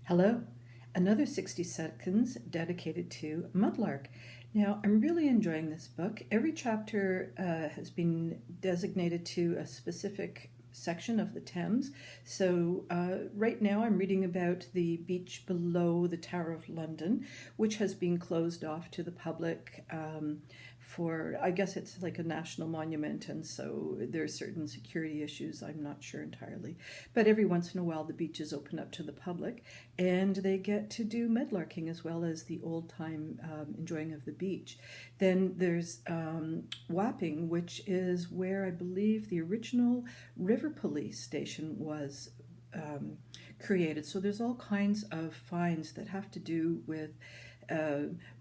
Hello, another 60 seconds dedicated to Mudlark. Now, I'm really enjoying this book. Every chapter has been designated to a specific section of the Thames. So, right now I'm reading about the beach below the Tower of London, which has been closed off to the public for, I guess it's like a national monument, and so there are certain security issues. I'm not sure entirely. But every once in a while, the beaches open up to the public, and they get to do medlarking as well as the old time enjoying of the beach. Then there's Wapping, which is where I believe the original river police station was created. So there's all kinds of finds that have to do with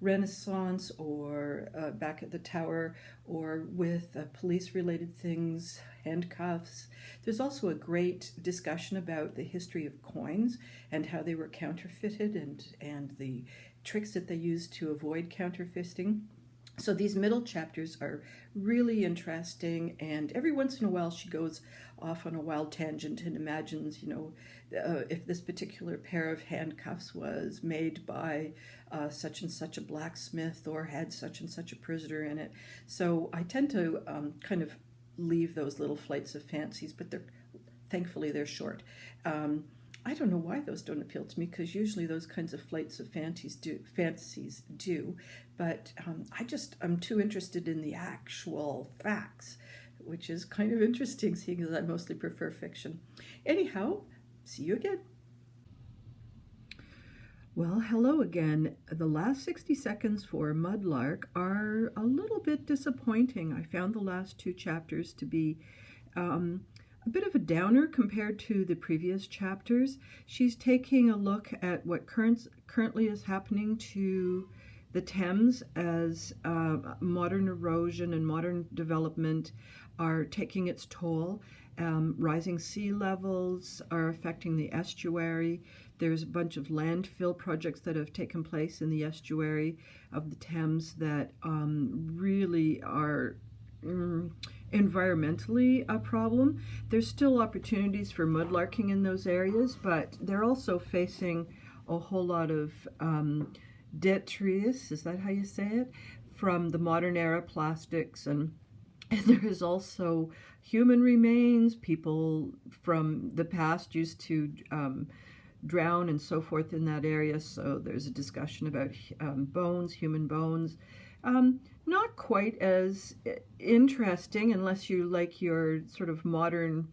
Renaissance or back at the tower, or with police related things, handcuffs. There's also a great discussion about the history of coins and how they were counterfeited, and the tricks that they used to avoid counterfeiting. So these middle chapters are really interesting, and every once in a while she goes off on a wild tangent and imagines, if this particular pair of handcuffs was made by such and such a blacksmith or had such and such a prisoner in it. So I tend to kind of leave those little flights of fancies, but thankfully they're short. I don't know why those don't appeal to me, because usually those kinds of flights of fantasies do, but I'm too interested in the actual facts, which is kind of interesting, seeing as I mostly prefer fiction. Anyhow, see you again. Well, hello again. The last 60 seconds for Mudlark are a little bit disappointing. I found the last two chapters to be a bit of a downer compared to the previous chapters. She's taking a look at what currently is happening to the Thames as modern erosion and modern development are taking its toll. Rising sea levels are affecting the estuary. There's a bunch of landfill projects that have taken place in the estuary of the Thames that really are environmentally a problem. There's still opportunities for mudlarking in those areas, but they're also facing a whole lot of detritus, is that how you say it, from the modern era plastics, and there is also human remains. People from the past used to drown and so forth in that area, so there's a discussion about human bones. Not quite as interesting unless you like your sort of modern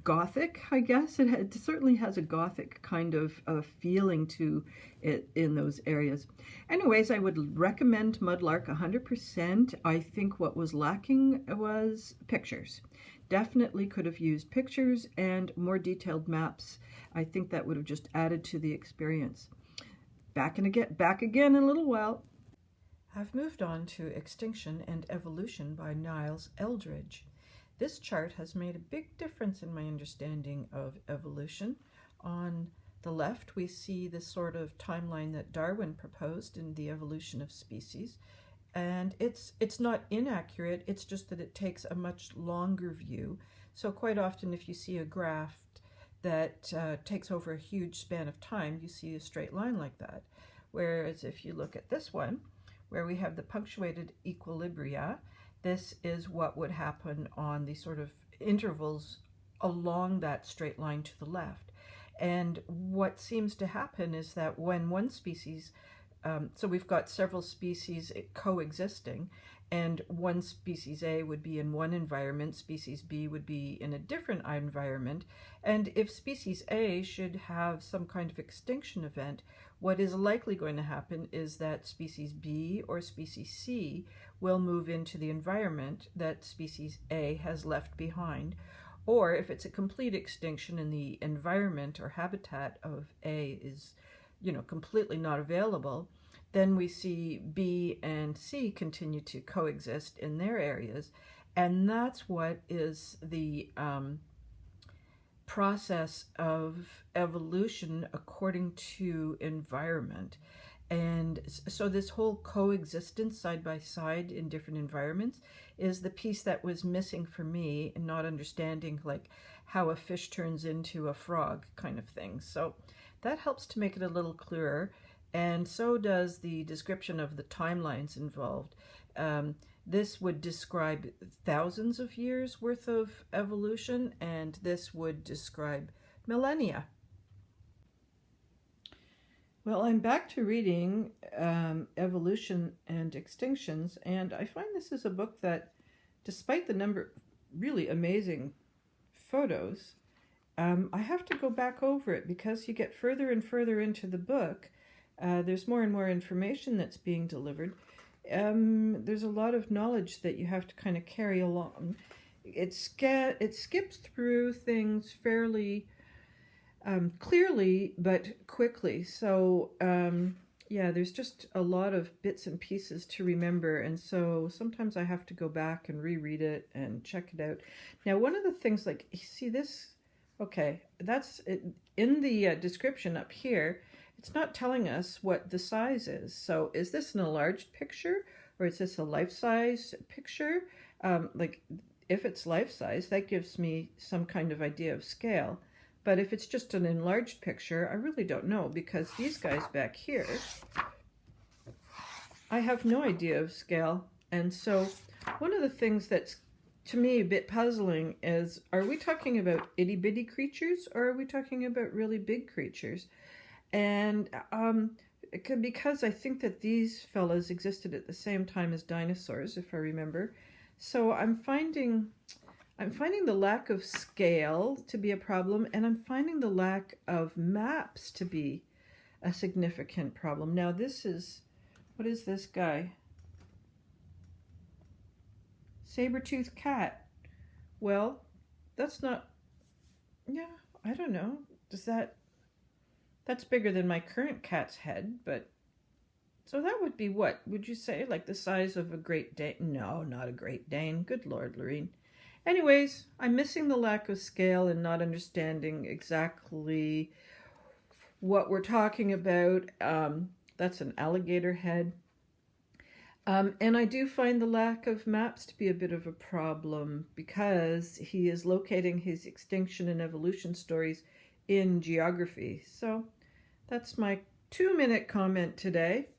Gothic, I guess. It certainly has a Gothic kind of feeling to it in those areas. Anyways, I would recommend Mudlark 100%. I think what was lacking was pictures. Definitely could have used pictures and more detailed maps. I think that would have just added to the experience. Back again in a little while. I've moved on to Extinction and Evolution by Niles Eldredge. This chart has made a big difference in my understanding of evolution. On the left, we see this sort of timeline that Darwin proposed in The Evolution of Species. And it's not inaccurate, it's just that it takes a much longer view. So quite often if you see a graph that takes over a huge span of time, you see a straight line like that. Whereas if you look at this one, where we have the punctuated equilibria, this is what would happen on the sort of intervals along that straight line to the left. And what seems to happen is that when one species, so we've got several species coexisting, and one species A would be in one environment, species B would be in a different environment, and if species A should have some kind of extinction event, what is likely going to happen is that species B or species C will move into the environment that species A has left behind. Or if it's a complete extinction and the environment or habitat of A is, completely not available, then we see B and C continue to coexist in their areas. And that's what is the process of evolution according to environment. And so this whole coexistence side by side in different environments is the piece that was missing for me, and not understanding like how a fish turns into a frog kind of thing. So that helps to make it a little clearer. And so does the description of the timelines involved. This would describe thousands of years worth of evolution, and this would describe millennia. Well, I'm back to reading Evolution and Extinctions, and I find this is a book that, despite the number of really amazing photos, I have to go back over it because you get further and further into the book. There's more and more information that's being delivered. There's a lot of knowledge that you have to kind of carry along. It skips through things fairly clearly but quickly. So yeah, there's just a lot of bits and pieces to remember, and so sometimes I have to go back and reread it and check it out. Now, one of the things, like, you see this? Okay, that's it. In the description up here, it's not telling us what the size is. So is this an enlarged picture, or is this a life-size picture? Like, if it's life-size, that gives me some kind of idea of scale. But if it's just an enlarged picture, I really don't know, because these guys back here, I have no idea of scale. And so one of the things that's, to me, a bit puzzling is, are we talking about itty-bitty creatures, or are we talking about really big creatures? And because I think that these fellas existed at the same time as dinosaurs, if I remember. So I'm finding the lack of scale to be a problem, and I'm finding the lack of maps to be a significant problem. Now this is, what is this guy? Saber-toothed cat. Well, that's not, yeah, I don't know. That's bigger than my current cat's head, but, so that would be what? Would you say like the size of a Great Dane? No, not a Great Dane. Good Lord, Lorene. Anyways, I'm missing the lack of scale and not understanding exactly what we're talking about. That's an alligator head. And I do find the lack of maps to be a bit of a problem, because he is locating his extinction and evolution stories in geography. So that's my 2-minute comment today.